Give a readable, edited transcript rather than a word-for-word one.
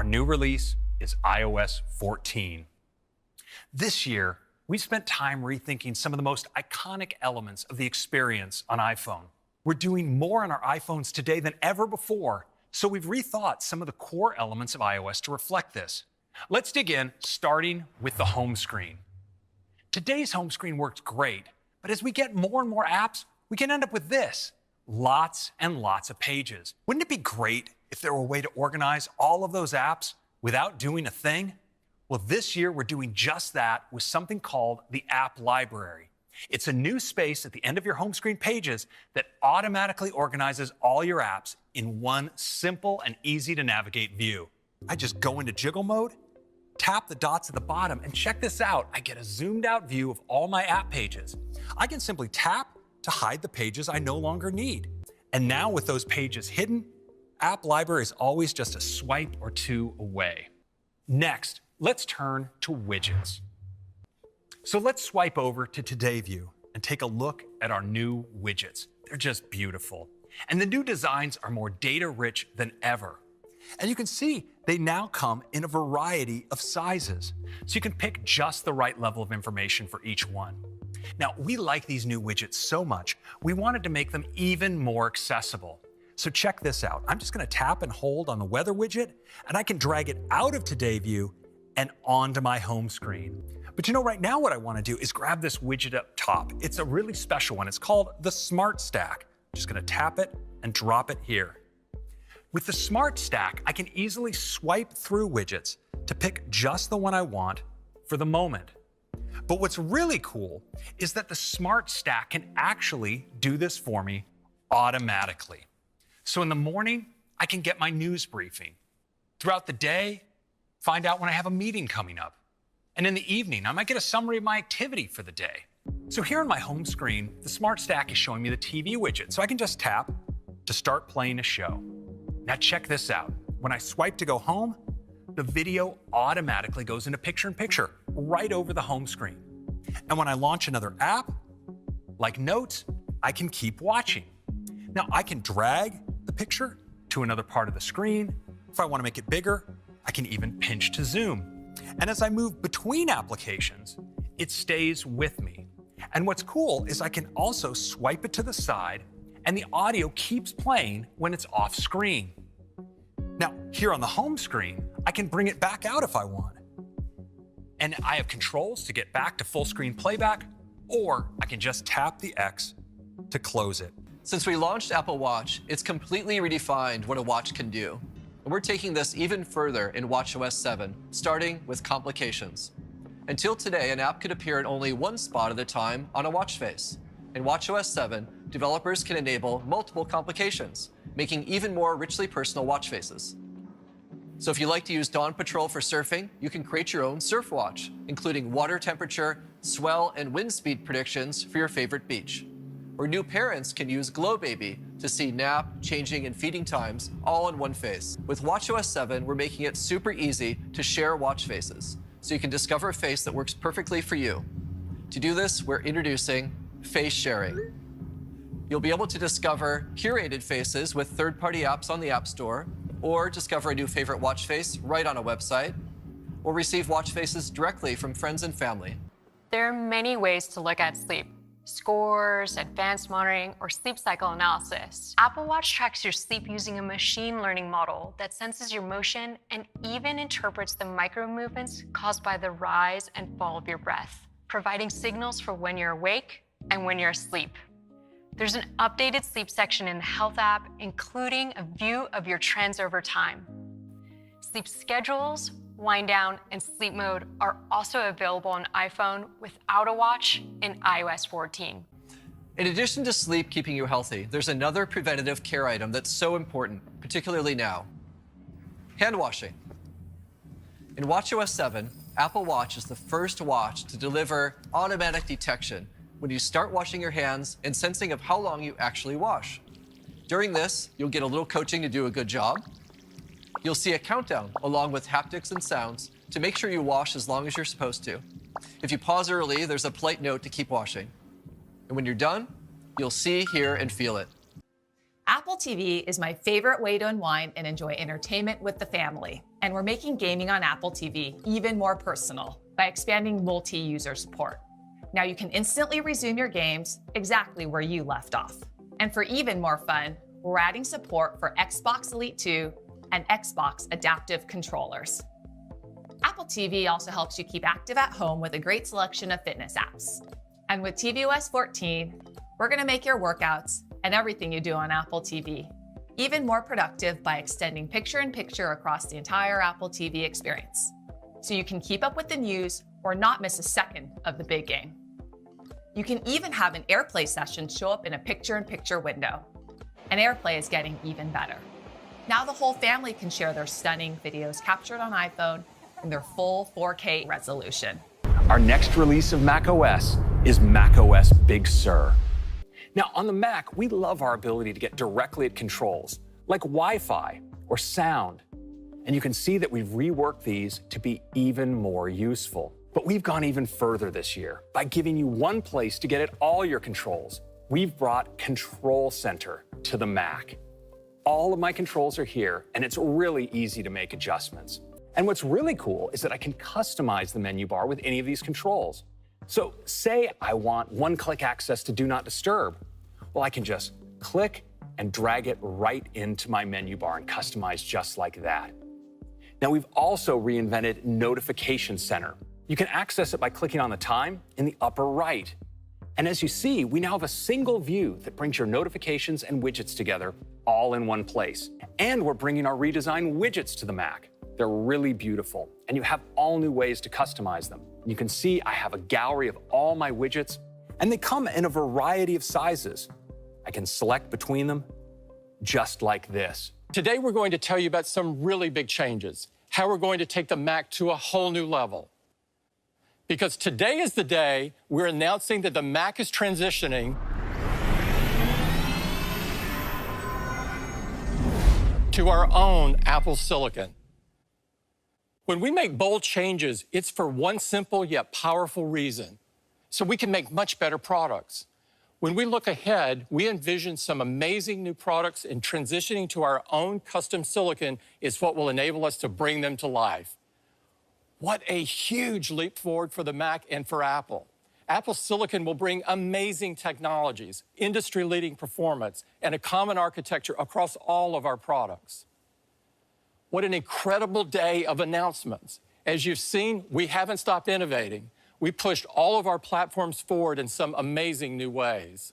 Our new release is iOS 14. This year, we've spent time rethinking some of the most iconic elements of the experience on iPhone. We're doing more on our iPhones today than ever before, so we've rethought some of the core elements of iOS to reflect this. Let's dig in, starting with the home screen. Today's home screen works great, but as we get more and more apps, we can end up with this: lots and lots of pages. Wouldn't it be great if there were a way to organize all of those apps without doing a thing? Well, this year we're doing just that with something called the App Library. It's a new space at the end of your home screen pages that automatically organizes all your apps in one simple and easy to navigate view. I just go into jiggle mode, tap the dots at the bottom, and check this out. I get a zoomed out view of all my app pages. I can simply tap to hide the pages I no longer need. And now with those pages hidden, App Library is always just a swipe or two away. Next, let's turn to widgets. So let's swipe over to Today View and take a look at our new widgets. They're just beautiful. And the new designs are more data-rich than ever. And you can see they now come in a variety of sizes, so you can pick just the right level of information for each one. Now, we like these new widgets so much, we wanted to make them even more accessible. So check this out. I'm just going to tap and hold on the weather widget, and I can drag it out of Today View and onto my home screen. But you know, right now what I want to do is grab this widget up top. It's a really special one. It's called the Smart Stack. I'm just going to tap it and drop it here. With the Smart Stack, I can easily swipe through widgets to pick just the one I want for the moment. But what's really cool is that the Smart Stack can actually do this for me automatically. So in the morning, I can get my news briefing. Throughout the day, find out when I have a meeting coming up. And in the evening, I might get a summary of my activity for the day. So here on my home screen, the Smart Stack is showing me the TV widget, so I can just tap to start playing a show. Now check this out. When I swipe to go home, the video automatically goes into picture-in-picture right over the home screen. And when I launch another app, like Notes, I can keep watching. Now I can drag the picture to another part of the screen. If I want to make it bigger, I can even pinch to zoom. And as I move between applications, it stays with me. And what's cool is I can also swipe it to the side, and the audio keeps playing when it's off screen. Now, here on the home screen, I can bring it back out if I want. And I have controls to get back to full screen playback, or I can just tap the X to close it. Since we launched Apple Watch, it's completely redefined what a watch can do. And we're taking this even further in watchOS 7, starting with complications. Until today, an app could appear in only one spot at a time on a watch face. In watchOS 7, developers can enable multiple complications, making even more richly personal watch faces. So if you like to use Dawn Patrol for surfing, you can create your own surf watch, including water temperature, swell, and wind speed predictions for your favorite beach. Or new parents can use Glow Baby to see nap, changing, and feeding times all in one face. With watchOS 7, we're making it super easy to share watch faces, so you can discover a face that works perfectly for you. To do this, we're introducing face sharing. You'll be able to discover curated faces with third-party apps on the App Store, or discover a new favorite watch face right on a website, or receive watch faces directly from friends and family. There are many ways to look at sleep: scores, advanced monitoring, or sleep cycle analysis. Apple Watch tracks your sleep using a machine learning model that senses your motion and even interprets the micro movements caused by the rise and fall of your breath, providing signals for when you're awake and when you're asleep. There's an updated sleep section in the Health app, including a view of your trends over time. Sleep schedules, wind down, and sleep mode are also available on iPhone without a watch in iOS 14. In addition to sleep keeping you healthy, there's another preventative care item that's so important, particularly now: hand washing. In watchOS 7, Apple Watch is the first watch to deliver automatic detection when you start washing your hands and sensing of how long you actually wash. During this, you'll get a little coaching to do a good job. You'll see a countdown along with haptics and sounds to make sure you wash as long as you're supposed to. If you pause early, there's a polite note to keep washing. And when you're done, you'll see, hear, and feel it. Apple TV is my favorite way to unwind and enjoy entertainment with the family. And we're making gaming on Apple TV even more personal by expanding multi-user support. Now you can instantly resume your games exactly where you left off. And for even more fun, we're adding support for Xbox Elite 2 and Xbox adaptive controllers. Apple TV also helps you keep active at home with a great selection of fitness apps. And with tvOS 14, we're going to make your workouts and everything you do on Apple TV even more productive by extending picture-in-picture across the entire Apple TV experience, so you can keep up with the news or not miss a second of the big game. You can even have an AirPlay session show up in a picture-in-picture window. And AirPlay is getting even better. Now the whole family can share their stunning videos captured on iPhone in their full 4K resolution. Our next release of macOS is macOS Big Sur. Now, on the Mac, we love our ability to get directly at controls, like Wi-Fi or sound. And you can see that we've reworked these to be even more useful. But we've gone even further this year by giving you one place to get at all your controls. We've brought Control Center to the Mac. All of my controls are here, and it's really easy to make adjustments. And what's really cool is that I can customize the menu bar with any of these controls. So say I want one-click access to Do Not Disturb. Well, I can just click and drag it right into my menu bar and customize just like that. Now, we've also reinvented Notification Center. You can access it by clicking on the time in the upper right. And as you see, we now have a single view that brings your notifications and widgets together all in one place. And we're bringing our redesigned widgets to the Mac. They're really beautiful, and you have all new ways to customize them. You can see I have a gallery of all my widgets, and they come in a variety of sizes. I can select between them just like this. Today, we're going to tell you about some really big changes, how we're going to take the Mac to a whole new level. Because today is the day we're announcing that the Mac is transitioning to our own Apple Silicon. When we make bold changes, it's for one simple yet powerful reason, so we can make much better products. When we look ahead, we envision some amazing new products, and transitioning to our own custom silicon is what will enable us to bring them to life. What a huge leap forward for the Mac and for Apple. Apple Silicon will bring amazing technologies, industry-leading performance, and a common architecture across all of our products. What an incredible day of announcements. As you've seen, we haven't stopped innovating. We pushed all of our platforms forward in some amazing new ways.